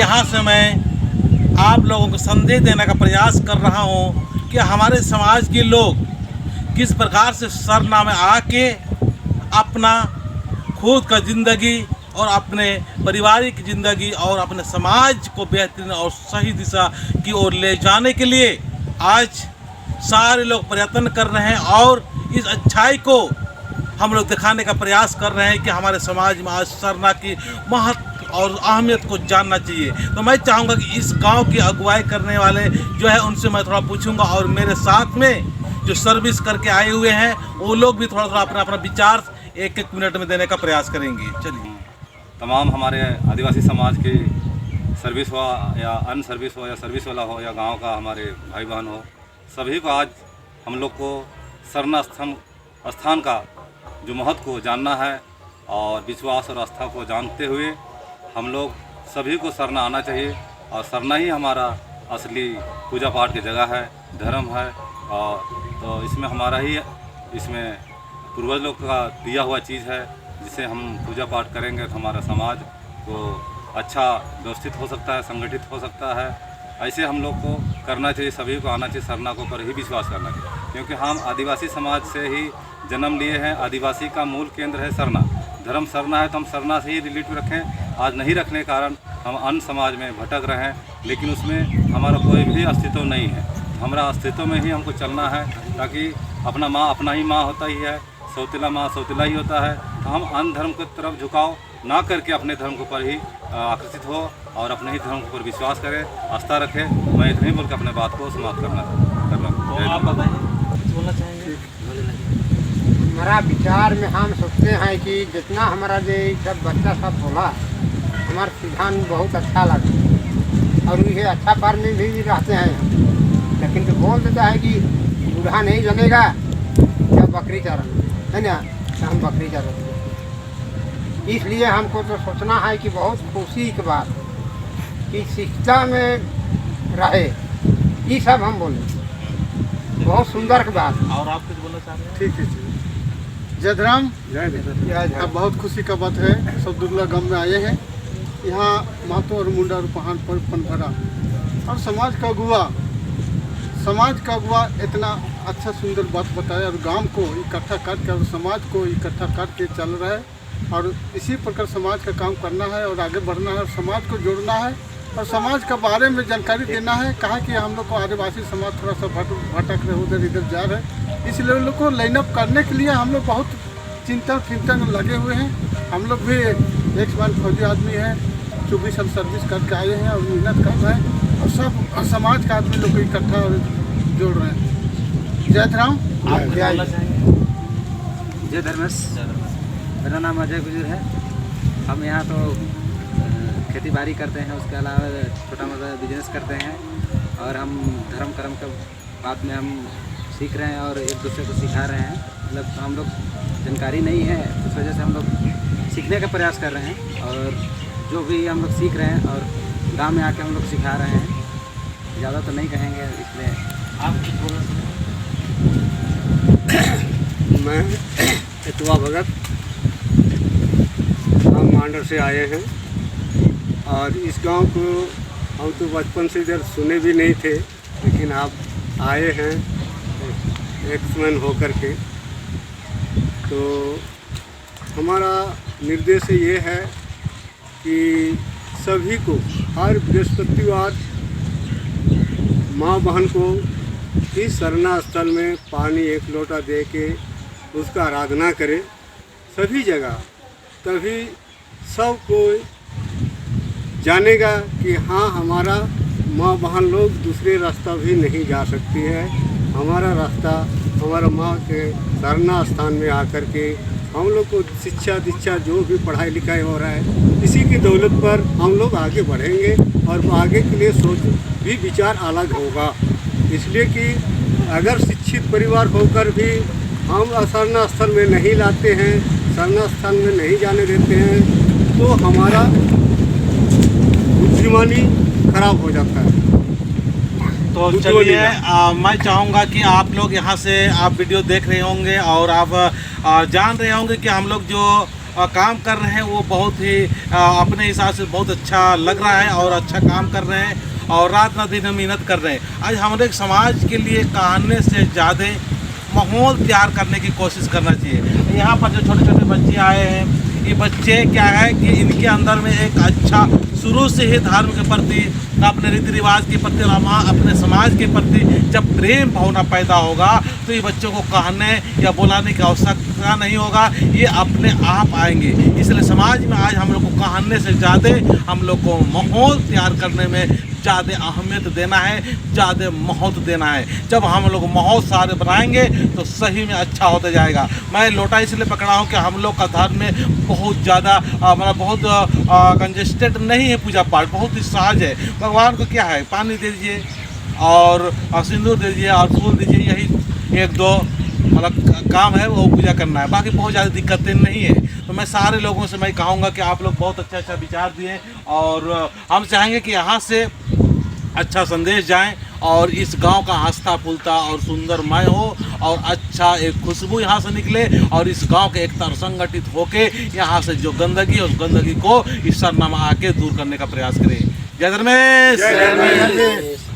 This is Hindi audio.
यहाँ से मैं आप लोगों को संदेश देने का प्रयास कर रहा हूँ कि हमारे समाज के लोग किस प्रकार से सरना में आके अपना खुद का ज़िंदगी और अपने पारिवारिक ज़िंदगी और अपने समाज को बेहतरीन और सही दिशा की ओर ले जाने के लिए आज सारे लोग प्रयत्न कर रहे हैं और इस अच्छाई को हम लोग दिखाने का प्रयास कर रहे हैं कि हमारे समाज में आज सरना की महत्व और अहमियत को जानना चाहिए। तो मैं चाहूँगा कि इस गांव की अगुवाई करने वाले जो है उनसे मैं थोड़ा पूछूंगा और मेरे साथ में जो सर्विस करके आए हुए हैं वो लोग भी थोड़ा थोड़ा अपना अपना विचार एक मिनट में देने का प्रयास करेंगे। चलिए। तमाम हमारे आदिवासी समाज की सर्विस हो या अन सर्विस हो या सर्विस वाला हो या गांव का हमारे भाई बहन हो, सभी को आज हम लोग को सरना स्थान का जो महत्व को जानना है और विश्वास और आस्था को जानते हुए हम लोग सभी को सरना आना चाहिए। और सरना ही हमारा असली पूजा पाठ की जगह है, धर्म है। और तो इसमें हमारा ही इसमें पूर्वज लोग का दिया हुआ चीज़ है, जिसे हम पूजा पाठ करेंगे तो हमारा समाज को अच्छा व्यवस्थित हो सकता है, संगठित हो सकता है। ऐसे हम लोग को करना चाहिए, सभी को आना चाहिए, सरना को पर ही विश्वास करना चाहिए, क्योंकि हम आदिवासी समाज से ही जन्म लिए हैं। आदिवासी का मूल केंद्र है सरना, धर्म सरना है, तो हम सरना से ही रिलेटिव रखें। आज नहीं रखने के कारण हम अन्य समाज में भटक रहे हैं, लेकिन उसमें हमारा कोई भी अस्तित्व नहीं है। हमारा अस्तित्व में ही हमको चलना है, ताकि अपना माँ अपना ही माँ होता ही है, सौतेला माँ सौतेला ही होता है। तो हम अन्य धर्म की तरफ झुकाव ना करके अपने धर्म के ऊपर ही आकर्षित हो और अपने ही धर्म के ऊपर विश्वास करें, आस्था रखें। मैं इतने ही बोल के अपने बात को समाप्त करना हूँ। आप बताइए, बोलना चाहेंगे? हमारा विचार में हम सोचते हैं कि जितना हमारा जो सब बच्चा सब बोला, हमारा सिद्धांत बहुत अच्छा लगा और ये अच्छा पर में भी रहते हैं। लेकिन तो बोल देता है कि बूढ़ा नहीं जमेगा जब बकरी चरन है ना, तो हम बकरी चरन। इसलिए हमको तो सोचना है कि बहुत खुशी की बात कि शिक्षा में रहे, ये सब हम बोले बहुत सुंदर की बात। और आप कुछ बोलना चाह रहे हैं? ठीक है। जय राम, जय। अब बहुत खुशी का बात है, सब दुर्ला गांव में आए हैं। यहाँ महतो और मुंडा और पहाड़ पर पनभरा और समाज का अगुआ इतना अच्छा सुंदर बात बताया और गांव को इकट्ठा करके और समाज को इकट्ठा करके चल रहा है। और इसी प्रकार समाज का काम करना है और आगे बढ़ना है और समाज को जोड़ना है और समाज के बारे में जानकारी देना है। कहा कि हम लोग को आदिवासी समाज थोड़ा सा भटक रहे, उधर इधर जा रहे, इसलिए उन लोग को लाइन अप करने के लिए हम लोग बहुत चिंता में लगे हुए हैं। हम लोग भी एक समान फौजी आदमी है, 24 साल सर्विस करके आए हैं और मेहनत कर रहे हैं और सब समाज का आदमी लोग को इकट्ठा और जोड़ रहे हैं। जय राम। आप कुछ बोलना चाहेंगे? जय धर्मेश। मेरा नाम अजय गुजर है। हम यहाँ तो खेती बाड़ी करते हैं, उसके अलावा छोटा मोटा बिजनेस करते हैं और हम धर्म कर्म के बात में हम सीख रहे हैं और एक दूसरे को सिखा रहे हैं। मतलब हम लोग जानकारी नहीं है, उस वजह से हम लोग सीखने का प्रयास कर रहे हैं और जो भी हम लोग सीख रहे हैं और गांव में आके हम लोग सिखा रहे हैं। ज़्यादा तो नहीं कहेंगे, इसलिए आप कुछ बोलना चाहेंगे? मैं इतवा भगत, हम मांडर से आए हैं और इस गांव को हम तो बचपन से इधर सुने भी नहीं थे, लेकिन आप आए हैं एक्समैन होकर के। तो हमारा निर्देश ये है कि सभी को हर बृहस्पतिवार माँ बहन को इस सरना स्थल में पानी 1 लोटा दे के उसका आराधना करें सभी जगह, तभी सब कोई जानेगा कि हाँ हमारा माँ बहन लोग दूसरे रास्ता भी नहीं जा सकती है। हमारा रास्ता हमारा माँ के सरना स्थान में आकर के हम लोग को शिक्षा दीक्षा जो भी पढ़ाई लिखाई हो रहा है, इसी की दौलत पर हम लोग आगे बढ़ेंगे और आगे के लिए सोच भी विचार अलग होगा। इसलिए कि अगर शिक्षित परिवार होकर भी हम सरना स्थल में नहीं लाते हैं, सरना स्थल में नहीं जाने देते हैं, तो हमारा बुद्धिमानी खराब हो जाता है। तो चलिए, मैं चाहूँगा कि आप लोग यहाँ से आप वीडियो देख रहे होंगे और आप जान रहे होंगे कि हम लोग जो काम कर रहे हैं वो बहुत ही अपने हिसाब से बहुत अच्छा लग रहा है और अच्छा काम कर रहे हैं और रात न दिन मेहनत कर रहे हैं। आज हमारे समाज के लिए कहने से ज़्यादा माहौल तैयार करने की कोशिश करना चाहिए। यहाँ पर जो छोटे छोटे बच्चे आए हैं, ये बच्चे क्या है कि इनके अंदर में एक अच्छा शुरू से ही धर्म के प्रति, अपने रीति रिवाज के प्रति, अपने समाज के प्रति जब प्रेम भावना पैदा होगा तो ये बच्चों को कहने या बुलाने की आवश्यकता नहीं होगा, ये अपने आप आएंगे। इसलिए समाज में आज हम लोग को कहने से ज़्यादा हम लोग को माहौल तैयार करने में ज़्यादा अहमियत देना है, ज़्यादा महत्व देना है। जब हम लोग माहौल सारे बनाएंगे तो सही में अच्छा होता जाएगा। मैं लोटा इसलिए पकड़ा हूँ कि हम लोग का धर्म में बहुत ज़्यादा मतलब बहुत कंजेस्टेड नहीं है पूजा पाठ, बहुत ही सहज है। भगवान को क्या है, पानी दे दीजिए और सिंदूर दे दीजिए और फूल दीजिए, यही एक दो मतलब काम है, वो पूजा करना है। बाकी बहुत ज़्यादा दिक्कतें नहीं है। तो मैं सारे लोगों से मैं कहूँगा कि आप लोग बहुत अच्छा अच्छा विचार दिए और हम चाहेंगे कि यहाँ से अच्छा संदेश जाए और इस गांव का हंसता फूलता और सुंदरमय हो और अच्छा एक खुशबू यहाँ से निकले और इस गांव के एक तरह संगठित होके यहाँ से जो गंदगी है उस गंदगी को इस सरनामा आके दूर करने का प्रयास करें। जय धर्मेश।